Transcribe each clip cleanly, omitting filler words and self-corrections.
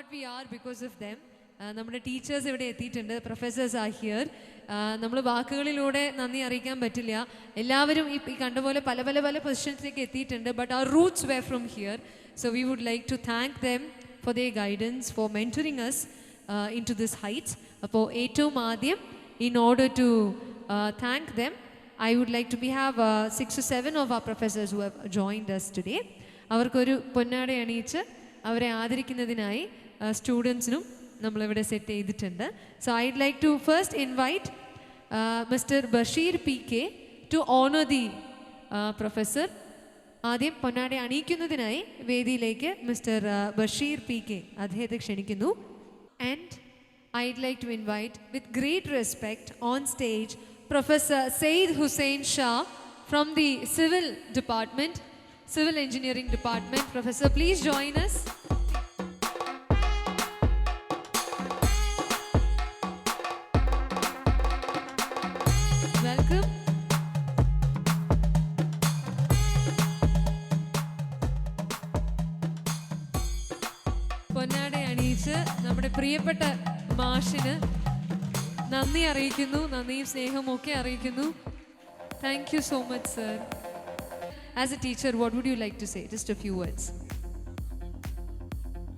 what we are because of them. നമ്മുടെ teachers ഇവിടെ എത്തിയിട്ടുണ്ട്, പ്രൊഫസേഴ്സ് ആർ ഹിയർ. നമ്മൾ വാക്കുകളിലൂടെ നന്ദി അറിയിക്കാൻ പറ്റില്ല. എല്ലാവരും ഈ കണ്ടപോലെ പല പല പല പൊസിഷൻസിലേക്ക് എത്തിയിട്ടുണ്ട്. But our roots were from here. So we would like to thank them for their guidance, for mentoring us into this heights. അപ്പോൾ ഏറ്റവും ആദ്യം, in order to thank them, I would like to have 6 to 7 of our professors who have joined us today. അവർക്കൊരു പൊന്നാട അണിയിച്ച് അവരെ ആദരിക്കുന്നതിനായി സ്റ്റുഡൻസിനും നമ്മളിവിടെ set ചെയ്തിട്ടുണ്ട്. So I'd like to first invite mister Basheer PK to honour the professor. ആദ്യം പൊന്നാട അണിയിക്കുന്നതിനായി വേദിയിലേക്ക് mister Basheer PK അദ്ദേഹത്തെ ക്ഷണിക്കുന്നു. And I'd like to invite with great respect on stage Professor Saeed Hussain Shah from the Civil Department, Civil Engineering Department. Professor, please join us. Welcome. പൊന്നാട അണിയിച്ച് നമ്മുടെ പ്രിയപ്പെട്ട മാഷിന് നന്ദി അറിയിക്കുന്നു, നന്ദിയും സ്നേഹവും ഒക്കെ അറിയിക്കുന്നു. Thank you so much sir. As a teacher, what would you like to say? Just a few words.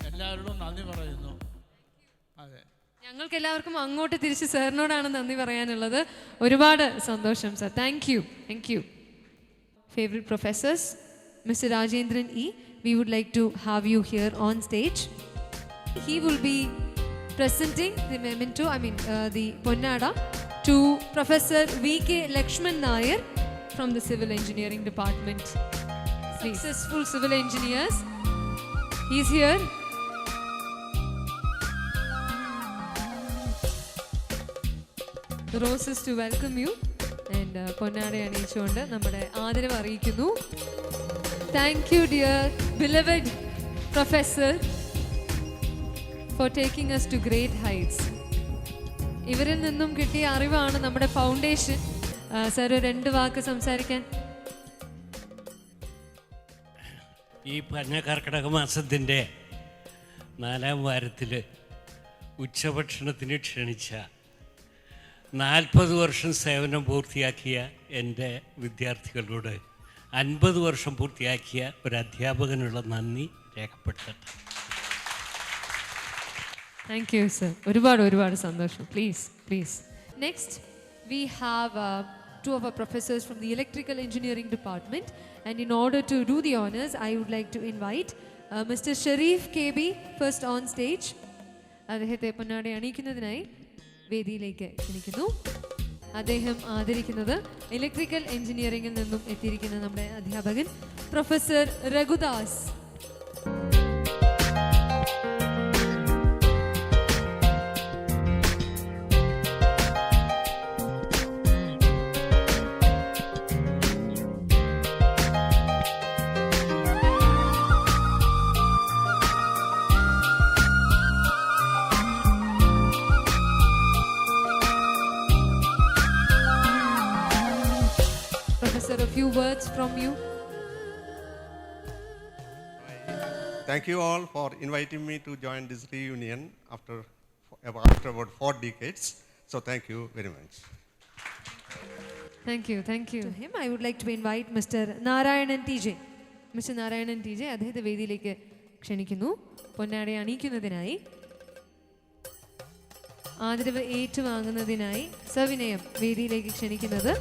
എല്ലാവരോടും നന്ദി പറയുന്നു. അതെ, ഞങ്ങൾക്ക് എല്ലാവർക്കും അങ്ങോട്ട് തിരിച്ച് സാറിനോടാണ് നന്ദി പറയാനുള്ളത്. ഒരുപാട് സന്തോഷം sir. Thank you, thank U. Favourite professors, mister Rajendran E, we would like to have you here on stage. He will be presenting the memento, the Ponnada, to Professor VK Lakshman Nair from the Civil Engineering Department. Successful civil engineers. He's here. The roses to welcome you. And Ponnada അണിയിച്ചുകൊണ്ട് നമ്മുടെ ആദരവ് അറിയിക്കുന്നു. Thank you, dear beloved Professor, for taking us to great heights. ഇവരിൽ നിന്നും കിട്ടിയ അറിവാണ് നമ്മുടെ foundation. Sir, രണ്ട് വാക്ക് സംസാരിക്കാൻ. ഈ കർക്കിടക മാസത്തിൻ്റെ 4ാം വാരത്തിൽ ഉച്ചഭക്ഷണത്തിന് ക്ഷണിച്ച 40 വർഷം സേവനം പൂർത്തിയാക്കിയ എൻ്റെ വിദ്യാർത്ഥികളോട് 50 വർഷം പൂർത്തിയാക്കിയ ഒരു അധ്യാപകനുള്ള നന്ദി രേഖപ്പെടുത്തട്ടെ. Thank you, sir. ഒരുപാട് സന്തോഷം. Please. Next, we have 2 of our professors from the Electrical Engineering Department. And in order to do the honors, I would like to invite Mr. Sharif KB first on stage. അദ്ദേഹത്തെ പൊന്നാട അണിയിക്കുന്നതിനായി വേദിയിലേക്ക് ക്ഷണിക്കുന്നു. അദ്ദേഹം ആദരിക്കുന്നത് electrical എഞ്ചിനീയറിംഗിൽ നിന്നും എത്തിയിരിക്കുന്ന നമ്മുടെ അധ്യാപകൻ professor Raghudas. Professor, a few words from you. Thank you all for inviting me to join this reunion after about 4 decades. So thank you very much. Thank you. To him, I would like to invite Mr. Narayanan TJ. Mr. Narayanan TJ, അദ്ദേഹത്തെ വേദിയിലേക്ക് ക്ഷണിക്കുന്നു. പൊന്നാട അണിയിക്കുന്നതിനായി, ആദരവ് ഏറ്റുവാങ്ങുന്നതിനായി സവിനയം വേദിയിലേക്ക് ക്ഷണിക്കുന്നത്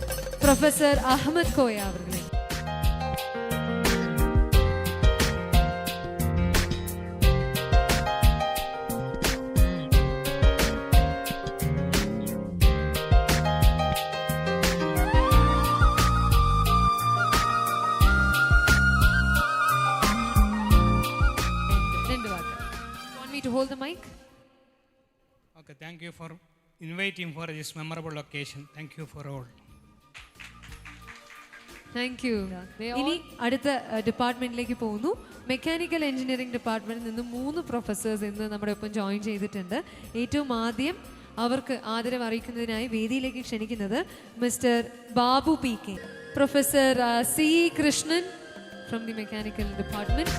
professor Ahmed Koya അവരുടെ. രണ്ട് വാക്ക്. Want me to hold the mic? Okay, thank you for inviting for this memorable occasion. Thank you for all. Thank you. ഇനി അടുത്ത ഡിപ്പാർട്ട്മെന്റിലേക്ക് പോകുന്നു. മെക്കാനിക്കൽ എഞ്ചിനീയറിംഗ് ഡിപ്പാർട്ട്മെന്റിൽ നിന്ന് 3 പ്രൊഫസേഴ്സ് ഇന്ന് നമ്മുടെ ഒപ്പം ജോയിൻ ചെയ്തിട്ടുണ്ട്. ഏറ്റവും ആദ്യം അവർക്ക് ആദരവ് അറിയിക്കുന്നതിനായി വേദിയിലേക്ക് ക്ഷണിക്കുന്നത് mister Babu PK, professor C Krishnan from the mechanical department.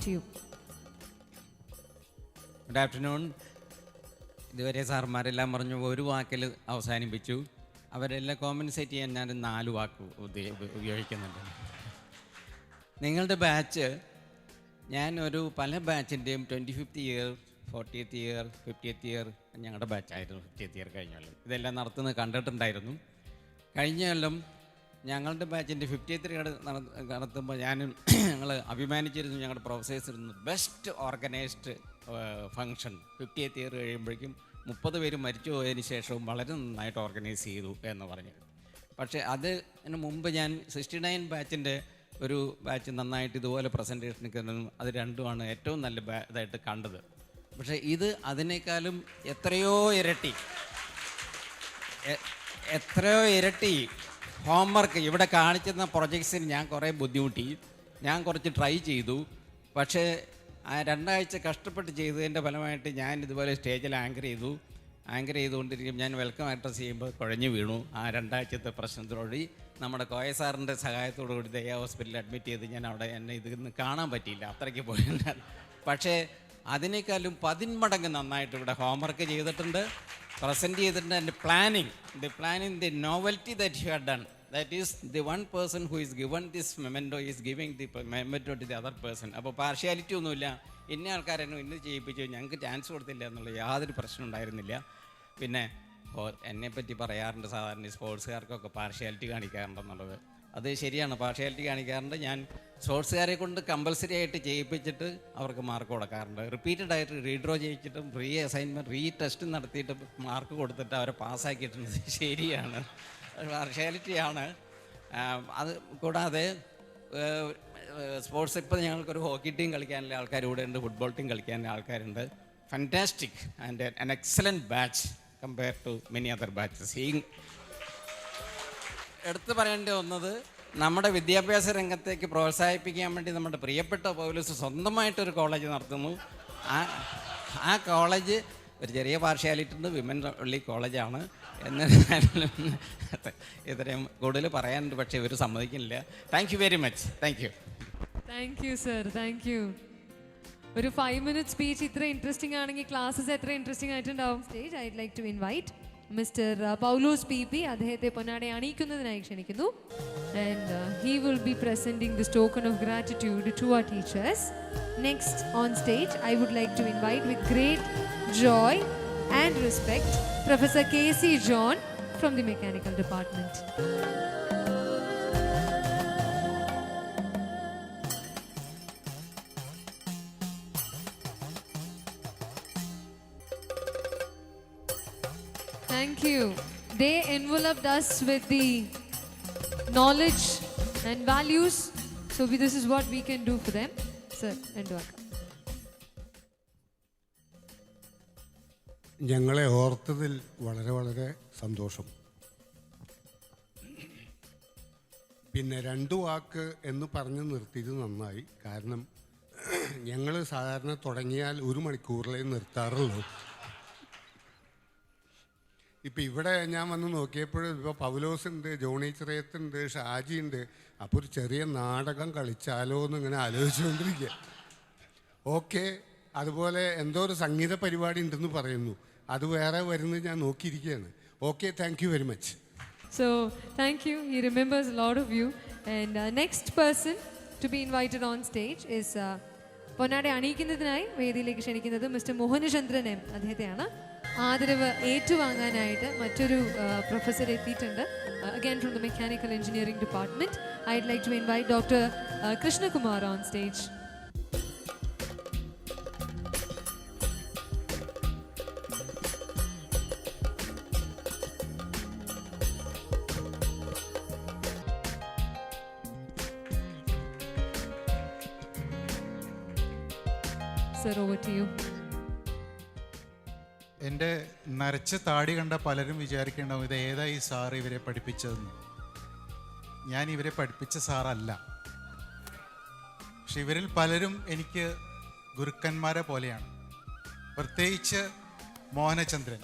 to you. Good afternoon. ഇതുവരെ സാർമാരെല്ലാം പറഞ്ഞു ഒരു വാക്കിൽ അവസാനിപ്പിച്ചു. അവരെല്ലാം കോമ്പൻസേറ്റ് ചെയ്യാൻ ഞാൻ 4 വാക്ക് ഉപയോഗിക്കുന്നുണ്ട്. നിങ്ങളുടെ ബാച്ച്, ഞാനൊരു പല ബാച്ചിൻ്റെയും 25th year, 40th year, 50th year, ഞങ്ങളുടെ ബാച്ചായിരുന്നു 50th ഇയർ കഴിഞ്ഞ കൊല്ലം. ഇതെല്ലാം നടത്തുന്നത് കണ്ടിട്ടുണ്ടായിരുന്നു. കഴിഞ്ഞ കൊല്ലം ഞങ്ങളുടെ ബാച്ചിൻ്റെ 50th ഇയർ നടത്തുമ്പോൾ ഞങ്ങൾ അഭിമാനിച്ചിരുന്നു, ഞങ്ങളുടെ പ്രൊഫസേഴ്സ് ഇരുന്നു best organised function. 50th year കഴിയുമ്പോഴേക്കും 30 പേര് മരിച്ചു പോയതിന് ശേഷവും വളരെ നന്നായിട്ട് ഓർഗനൈസ് ചെയ്തു എന്ന് പറഞ്ഞു. പക്ഷേ അതിന് മുമ്പ് ഞാൻ 69 ബാച്ചിൻ്റെ ഒരു ബാച്ച് നന്നായിട്ട് ഇതുപോലെ പ്രസൻറ്റേഷൻ നിൽക്കുന്നതും അത് രണ്ടുമാണ് ഏറ്റവും നല്ല ഇതായിട്ട് കണ്ടത്. പക്ഷേ ഇത് അതിനേക്കാളും എത്രയോ ഇരട്ടി ഹോംവർക്ക് ഇവിടെ കാണിച്ചിരുന്ന പ്രൊജക്ട്സിന് ഞാൻ കുറേ ബുദ്ധിമുട്ടി. ഞാൻ കുറച്ച് ട്രൈ ചെയ്തു. പക്ഷേ ആ 2 ആഴ്ച കഷ്ടപ്പെട്ട് ചെയ്തതിൻ്റെ ഫലമായിട്ട് ഞാൻ ഇതുപോലെ സ്റ്റേജിൽ ആങ്കർ ചെയ്തുകൊണ്ടിരിക്കും. ഞാൻ വെൽക്കം അഡ്രസ് ചെയ്യുമ്പോൾ കുഴഞ്ഞു വീണു. ആ 2 ആഴ്ചത്തെ പ്രശ്നത്തോടുകൂടി നമ്മുടെ കോയ സാറിൻ്റെ സഹായത്തോടു കൂടി ദയ ഹോസ്പിറ്റലിൽ അഡ്മിറ്റ് ചെയ്ത് ഞാൻ അവിടെ എന്നെ ഇതിന്ന് കാണാൻ പറ്റിയില്ല, അത്രയ്ക്ക് പോയിട്ടുണ്ടായിരുന്നു. പക്ഷേ അതിനേക്കാളും 10 മടങ്ങ് നന്നായിട്ട് ഇവിടെ ഹോംവർക്ക് ചെയ്തിട്ടുണ്ട്, പ്രസൻറ്റ് ചെയ്തിട്ടുണ്ട്. And planning the novelty that you have done, that is the one person who is given this memento is giving the memento to the other person. അപ്പോൾ പാർഷ്യാലിറ്റി ഒന്നുമില്ല, ഇന്ന ആൾക്കാരെന്നെ ഇന്ന് ചെയ്യിപ്പിച്ചു, ഞങ്ങൾക്ക് ചാൻസ് കൊടുത്തില്ല എന്നുള്ള യാതൊരു പ്രശ്നം ഉണ്ടായിരുന്നില്ല. പിന്നെ എന്നെപ്പറ്റി പറയാറുണ്ട് സാധാരണ സ്പോർട്സുകാർക്കൊക്കെ പാർഷ്യാലിറ്റി കാണിക്കാറുണ്ടെന്നുള്ളത്. അത് ശരിയാണ്, പാർഷ്യാലിറ്റി കാണിക്കാറുണ്ട്. ഞാൻ സ്പോർട്സുകാരെ കൊണ്ട് കമ്പൽസറി ആയിട്ട് ചെയ്യിപ്പിച്ചിട്ട് അവർക്ക് മാർക്ക് കൊടുക്കാറുണ്ട്. റിപ്പീറ്റഡ് ആയിട്ട് റീഡ്രോ ചെയ്യിച്ചിട്ടും റീ ടെസ്റ്റ് നടത്തിയിട്ട് മാർക്ക് കൊടുത്തിട്ട് അവരെ പാസ്സാക്കിയിട്ടുണ്ട്. ശരിയാണ്, പാർഷ്യാലിറ്റിയാണ്. അത് കൂടാതെ സ്പോർട്സ് ഇപ്പോൾ ഞങ്ങൾക്കൊരു ഹോക്കി ടീം കളിക്കാനുള്ള ആൾക്കാർ ഇവിടെ ഉണ്ട്, ഫുട്ബോൾ ടീം കളിക്കാനുള്ള ആൾക്കാരുണ്ട്. Fantastic and an excellent batch compare to many other batches. എടുത്തു പറയേണ്ടി വന്നത്, നമ്മുടെ വിദ്യാഭ്യാസ രംഗത്തേക്ക് പ്രോത്സാഹിപ്പിക്കാൻ വേണ്ടി നമ്മുടെ പ്രിയപ്പെട്ട പൗലോസ് സ്വന്തമായിട്ടൊരു കോളേജ് നടത്തുന്നു. ആ കോളേജ് ഒരു ചെറിയ പാർഷ്യാലിറ്റി ഉണ്ട്, വിമൻ ഉള്ളി കോളേജാണ്. എന്നിരുന്നാലും ഇത്രയും കൂടുതൽ പറയാനുണ്ട്, പക്ഷേ ഇവർ സമ്മതിക്കുന്നില്ല. Thank you very much. Thank you sir, thank you. ഒരു 5 minute സ്പീച്ച് ഇത്ര ഇൻട്രസ്റ്റിംഗ് ആണെങ്കിൽ ക്ലാസ്സസ് എത്ര ഇൻട്രസ്റ്റിംഗ് ആയിട്ടുണ്ടാവും. Stage I would like to invite mister Paulose PP. അദ്ദേഹത്തെ പൊന്നാടെ അണിയിക്കുന്നതിനായി ക്ഷണിക്കുന്നു. And he will be presenting this token of gratitude to our teachers. Next on stage I would like to invite with great joy and respect Professor K.C. John from the Mechanical Department. Thank you. They enveloped us with the knowledge and values, so this is what we can do for them. Sir, and welcome. ഞങ്ങളെ ഓർത്തതിൽ വളരെ വളരെ സന്തോഷം. പിന്നെ 2 വാക്ക് എന്ന് പറഞ്ഞ് നിർത്തിയത് നന്നായി. കാരണം ഞങ്ങൾ സാധാരണ തുടങ്ങിയാൽ 1 മണിക്കൂറിലേ നിർത്താറുള്ളൂ. ഇപ്പം ഇവിടെ ഞാൻ വന്ന് നോക്കിയപ്പോൾ ഇപ്പോൾ പൗലോസ് ഉണ്ട്, ജോണി ചിറയത്തുണ്ട്, ഷാജി ഉണ്ട്. അപ്പോൾ ഒരു ചെറിയ നാടകം കളിച്ചാലോ എന്നിങ്ങനെ ആലോചിച്ചുകൊണ്ടിരിക്കുക. ഓക്കെ, അതുപോലെ എന്തോ ഒരു സംഗീത പരിപാടി ഉണ്ടെന്ന് പറയുന്നു, അത് വേറെ വരുന്നത് ഞാൻ നോക്കിയിരിക്കുകയാണ്. Okay, thank you very much. So, thank you. He remembers a lot of you. And next person to be invited on stage is പൊന്നാടെ അണിയിക്കുന്നതിനായി വേദിയിലേക്ക് ക്ഷണിക്കുന്നത് മിസ്റ്റർ മോഹനചന്ദ്രൻ M. അദ്ദേഹത്തെയാണ്. ആദരവ് ഏറ്റുവാങ്ങാനായിട്ട് മറ്റൊരു പ്രൊഫസർ എത്തിയിട്ടുണ്ട്. Again from the Mechanical Engineering Department. I'd like to invite Dr. Krishnakumar on stage. Sir, over to you. എൻ്റെ നരച്ച താടി കണ്ട പലരും വിചാരിക്കേണ്ടാവും ഇത് ഏതാ ഈ സാറ് ഇവരെ പഠിപ്പിച്ചതെന്ന്. ഞാൻ ഇവരെ പഠിപ്പിച്ച സാറല്ല. പക്ഷെ ഇവരിൽ പലരും എനിക്ക് ഗുരുക്കന്മാരെ പോലെയാണ്. പ്രത്യേകിച്ച് മോഹനചന്ദ്രൻ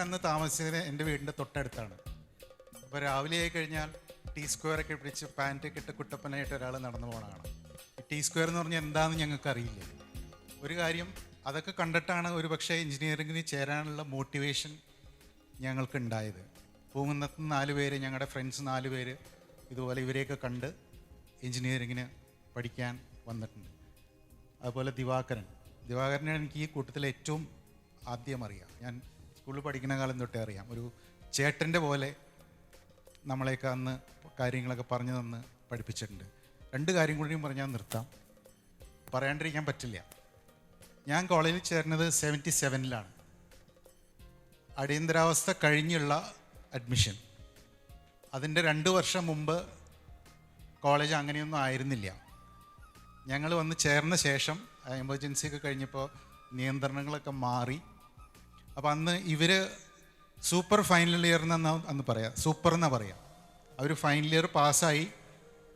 അന്ന് താമസിച്ചത് എൻ്റെ വീടിൻ്റെ തൊട്ടടുത്താണ്. അപ്പോൾ രാവിലെ ആയി കഴിഞ്ഞാൽ T-square ഒക്കെ പിടിച്ച് പാൻറ്റൊക്കെ ഇട്ട് കുട്ടപ്പനായിട്ട് ഒരാൾ നടന്നു പോകണതാണ്. ടി സ്ക്വയർ എന്ന് പറഞ്ഞാൽ എന്താണെന്ന് ഞങ്ങൾക്ക് അറിയില്ല. ഒരു കാര്യം അതൊക്കെ കണ്ടിട്ടാണ് ഒരു പക്ഷേ എഞ്ചിനീയറിങ്ങിന് ചേരാനുള്ള മോട്ടിവേഷൻ ഞങ്ങൾക്ക് ഉണ്ടായത്. പൂങ്കുന്നത്ത് 4 പേര്, ഞങ്ങളുടെ ഫ്രണ്ട്സ് 4 പേര് ഇതുപോലെ ഇവരെയൊക്കെ കണ്ട് എഞ്ചിനീയറിങ്ങിന് പഠിക്കാൻ വന്നിട്ടുണ്ട്. അതുപോലെ ദിവാകരനെ എനിക്ക് ഈ കൂട്ടത്തിൽ ഏറ്റവും ആദ്യം അറിയാം. ഞാൻ സ്കൂളിൽ പഠിക്കുന്ന കാലം തൊട്ടേ അറിയാം. ഒരു ചേട്ടൻ്റെ പോലെ നമ്മളെയൊക്കെ അന്ന് കാര്യങ്ങളൊക്കെ പറഞ്ഞു തന്ന് പഠിപ്പിച്ചിട്ടുണ്ട്. 2 കാര്യം കൂടിയും പറഞ്ഞാൽ നിർത്താം, പറയാണ്ടിരിക്കാൻ പറ്റില്ല. ഞാൻ കോളേജിൽ ചേർന്നത് 77-ലാണ്. അടിയന്തരാവസ്ഥ കഴിഞ്ഞുള്ള അഡ്മിഷൻ. അതിൻ്റെ 2 വർഷം മുമ്പ് കോളേജ് അങ്ങനെയൊന്നും ആയിരുന്നില്ല. ഞങ്ങൾ വന്ന് ചേർന്ന ശേഷം എമർജൻസി ഒക്കെ കഴിഞ്ഞപ്പോൾ നിയന്ത്രണങ്ങളൊക്കെ മാറി. അപ്പോൾ അന്ന് ഇവർ സൂപ്പർ ഫൈനൽ ഇയർ എന്നാ അന്ന് പറയാം, സൂപ്പർ എന്നാ പറയാം. അവർ ഫൈനൽ ഇയർ പാസ്സായി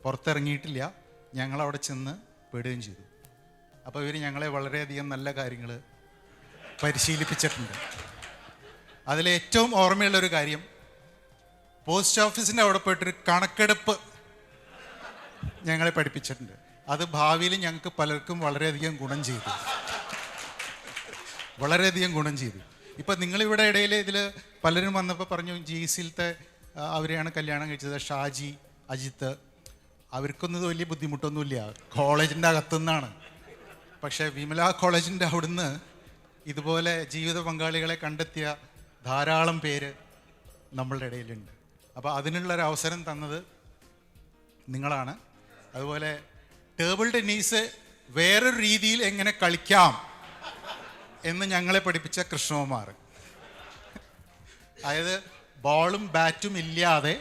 പുറത്തിറങ്ങിയിട്ടില്ല. ഞങ്ങളവിടെ ചെന്ന് പെടുകയും ചെയ്തു. അപ്പോൾ ഇവർ ഞങ്ങളെ വളരെയധികം നല്ല കാര്യങ്ങൾ പരിശീലിപ്പിച്ചിട്ടുണ്ട്. അതിലേറ്റവും ഓർമ്മയുള്ളൊരു കാര്യം, പോസ്റ്റ് ഓഫീസിൻ്റെ അവിടെ പോയിട്ടൊരു കണക്കെടുപ്പ് ഞങ്ങളെ പഠിപ്പിച്ചിട്ടുണ്ട്. അത് ഭാവിയിൽ ഞങ്ങൾക്ക് പലർക്കും വളരെയധികം ഗുണം ചെയ്തു, വളരെയധികം ഗുണം ചെയ്തു. ഇപ്പം നിങ്ങളിവിടെ ഇടയിൽ ഇതിൽ പലരും വന്നപ്പോൾ പറഞ്ഞു GECയിലത്തെ അവരെയാണ് കല്യാണം കഴിച്ചത്, ഷാജി, അജിത്ത്. അവർക്കൊന്നും വലിയ ബുദ്ധിമുട്ടൊന്നുമില്ല, കോളേജിൻ്റെ അകത്തുനിന്നാണ്. പക്ഷേ വിമല കോളേജിൻ്റെ അവിടുന്ന് ഇതുപോലെ ജീവിത പങ്കാളികളെ കണ്ടെത്തിയ ധാരാളം പേര് നമ്മളുടെ ഇടയിലുണ്ട്. അപ്പോൾ അതിനുള്ളൊരു അവസരം തന്നത് നിങ്ങളാണ്. അതുപോലെ ടേബിൾ ടെന്നീസ് വേറൊരു രീതിയിൽ എങ്ങനെ കളിക്കാം എന്ന് ഞങ്ങളെ പഠിപ്പിച്ച കൃഷ്ണകുമാർ. അതായത് ബോളും ബാറ്റും ഇല്ലാതെ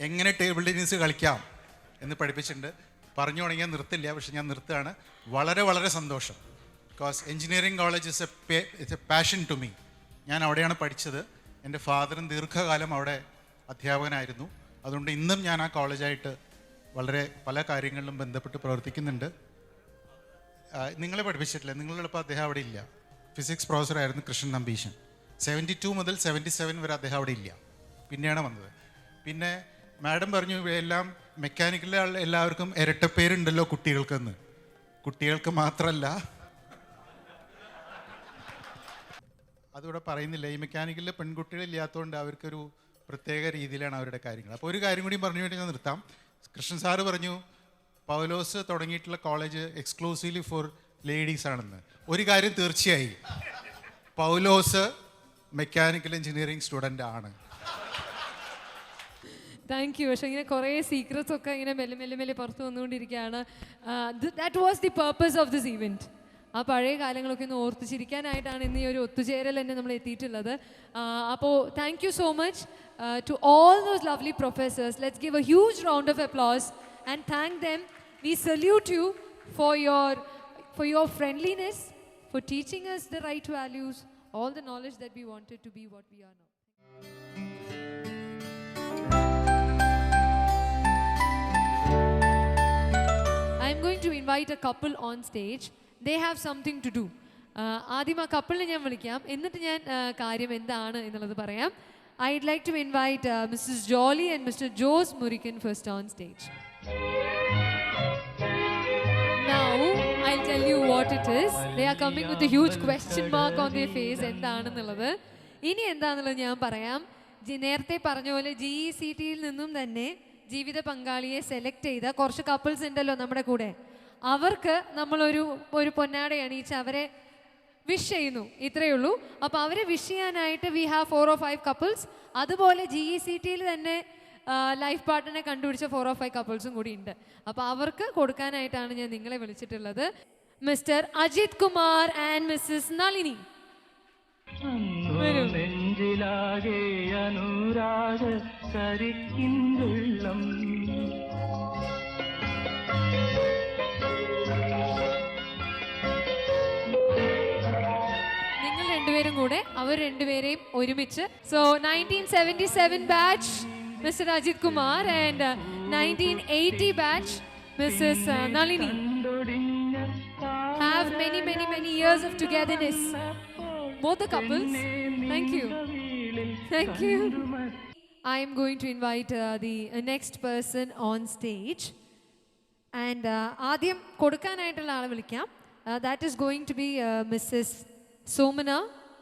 എങ്ങനെ ടേബിൾ ടെന്നീസ് കളിക്കാം എന്ന് പഠിപ്പിച്ചിട്ടുണ്ട്. പറഞ്ഞു തുടങ്ങിയാൽ നിർത്തില്ല, പക്ഷെ ഞാൻ നിർത്തുകയാണ്. വളരെ വളരെ സന്തോഷം. Because engineering college it's a passion to me. ഞാൻ അവിടെയാണ് പഠിച്ചത്. എൻ്റെ ഫാദറും ദീർഘകാലം അവിടെ അധ്യാപകനായിരുന്നു. അതുകൊണ്ട് ഇന്നും ഞാൻ ആ കോളേജായിട്ട് വളരെ പല കാര്യങ്ങളിലും ബന്ധപ്പെട്ട് പ്രവർത്തിക്കുന്നുണ്ട്. നിങ്ങളെ പഠിപ്പിച്ചിട്ടില്ല, നിങ്ങളിപ്പോൾ അദ്ദേഹം അവിടെ ഇല്ല. ഫിസിക്സ് പ്രൊഫസറായിരുന്നു കൃഷ്ണൻ നമ്പീശൻ. 72 മുതൽ 77 വരെ അദ്ദേഹം അവിടെ ഇല്ല, പിന്നെയാണ് വന്നത്. പിന്നെ മാഡം പറഞ്ഞു എല്ലാം മെക്കാനിക്കലിലെ എല്ലാവർക്കും ഇരട്ടപ്പേരുണ്ടല്ലോ കുട്ടികൾക്കെന്ന്. കുട്ടികൾക്ക് മാത്രമല്ല, അതിവിടെ പറയുന്നില്ല, ഈ മെക്കാനിക്കലിൽ പെൺകുട്ടികളില്ലാത്തതുകൊണ്ട് അവർക്കൊരു പ്രത്യേക രീതിയിലാണ് അവരുടെ കാര്യങ്ങൾ. അപ്പോൾ ഒരു കാര്യം കൂടി പറഞ്ഞു വേണ്ടി ഞാൻ നിർത്താം. കൃഷ്ണൻ സാറ് പറഞ്ഞു പൗലോസ് തുടങ്ങിയിട്ടുള്ള കോളേജ് എക്സ്ക്ലൂസീവ്ലി ഫോർ ലേഡീസ് ആണെന്ന്. ഒരു കാര്യം തീർച്ചയായും, പൗലോസ് മെക്കാനിക്കൽ എഞ്ചിനീയറിംഗ് സ്റ്റുഡൻ്റ് ആണ്. Thank you. പക്ഷേ ഇങ്ങനെ കുറേ സീക്രറ്റ്സ് ഒക്കെ ഇങ്ങനെ മെല്ലെ മെല്ലെ മെല്ലെ പുറത്ത് വന്നുകൊണ്ടിരിക്കുകയാണ്. That was the purpose of this event. ആ പഴയ കാലങ്ങളൊക്കെ ഒന്ന് ഓർത്ത് ചിരിക്കാനായിട്ടാണ് ഇന്ന് ഈ ഒരു ഒത്തുചേരൽ തന്നെ നമ്മൾ എത്തിയിട്ടുള്ളത്. അപ്പോൾ thank you so much to all those lovely professors. Let's give a huge round of applause and thank them. We salute you for your friendliness, for teaching us the right values, all the knowledge that we wanted to be what we are now. I'm going to invite a couple on stage. They have something to do. ആദ്യം ആ കപ്പിളിനെ ഞാൻ വിളിക്കാം, എന്നിട്ട് ഞാൻ കാര്യം എന്താണ് എന്നുള്ളത് പറയാം. I'd like to invite Mrs. Jolly and Mr. Jose Murikan first on stage. Now I'll tell you what it is. They are coming with a huge question mark on their face. എന്താണെന്നുള്ളത് ഇനി എന്താണെന്നുള്ളത് ഞാൻ പറയാം. നേരത്തെ പറഞ്ഞ പോലെ GECTയിൽ നിന്നും തന്നെ ജീവിത പങ്കാളിയെ സെലക്ട് ചെയ്ത കുറച്ച് കപ്പിൾസ് ഉണ്ടല്ലോ നമ്മുടെ കൂടെ. അവർക്ക് നമ്മളൊരു പൊന്നാട അണിയിച്ച് അവരെ വിഷ് ചെയ്യുന്നു, ഇത്രയേ ഉള്ളൂ. അപ്പോൾ അവരെ വിഷ് ചെയ്യാനായിട്ട് വി ഹാവ് 4 or 5 കപ്പിൾസ്. അതുപോലെ GECTയിൽ തന്നെ ലൈഫ് പാർട്ട്ണറെ കണ്ടുപിടിച്ച 4 or 5 കപ്പിൾസും കൂടി ഉണ്ട്. അപ്പോൾ അവർക്ക് കൊടുക്കാനായിട്ടാണ് ഞാൻ നിങ്ങളെ വിളിച്ചിട്ടുള്ളത്. Mr Ajit Kumar and Mrs Nalini. നെഞ്ചിലാകെ അനുരാഗ സരിക്കിന്തുള്ളം നിങ്ങൾ രണ്ടുപേരും കൂടെ അവർ രണ്ടുപേരെയും ഒരുമിച്ച്. So 1977 batch Mr. Ajit Kumar and 1980 batch Mrs. Nalini. Have many years of togetherness. Both the couples. Thank you. Thank you. I am going to invite the next person on stage. And ആദ്യം കൊടുക്കാനായിട്ടുള്ള ആളെ വിളിക്കാം. That is going to be Mrs Somana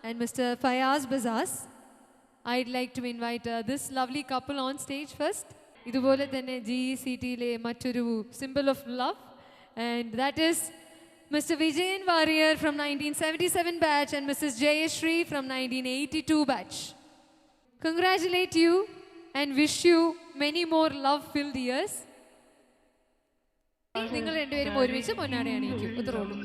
and Mr Fayaz Basas. I'd like to invite this lovely couple on stage first. ഇതുപോലെ തന്നെ GECTയിലെ മറ്റൊരു symbol of love, and that is Mr. Vijayan Warrior from 1977 batch and Mrs. Jayashree from 1982 batch. Congratulate you and wish you many more love-filled years. നിങ്ങൾ രണ്ടുപേരും ഒരുമിച്ച് പൊന്നാട അണിയിക്കും. ഇത്രേ ഉള്ളൂ.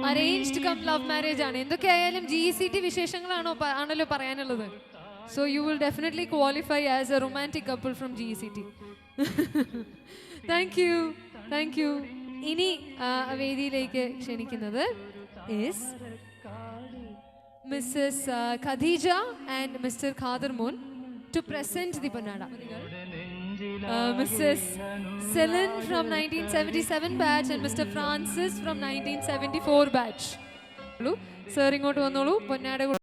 Arranged come love marriage ആണ്. എന്തൊക്കെയായാലും GECT വിശേഷങ്ങളാണല്ലോ പറയാനുള്ളത്. So you will definitely qualify as a romantic couple from GECT. Thank you, thank you. ഇനി വേദിയിലേക്ക് ക്ഷണിക്കുന്നത് is missus Khadeeja and mister Khader Mon to present the Pannada. Mrs. Celine from 1977 batch and Mr. Francis from 1974 batch. Sir, ingotu vannolu Pannada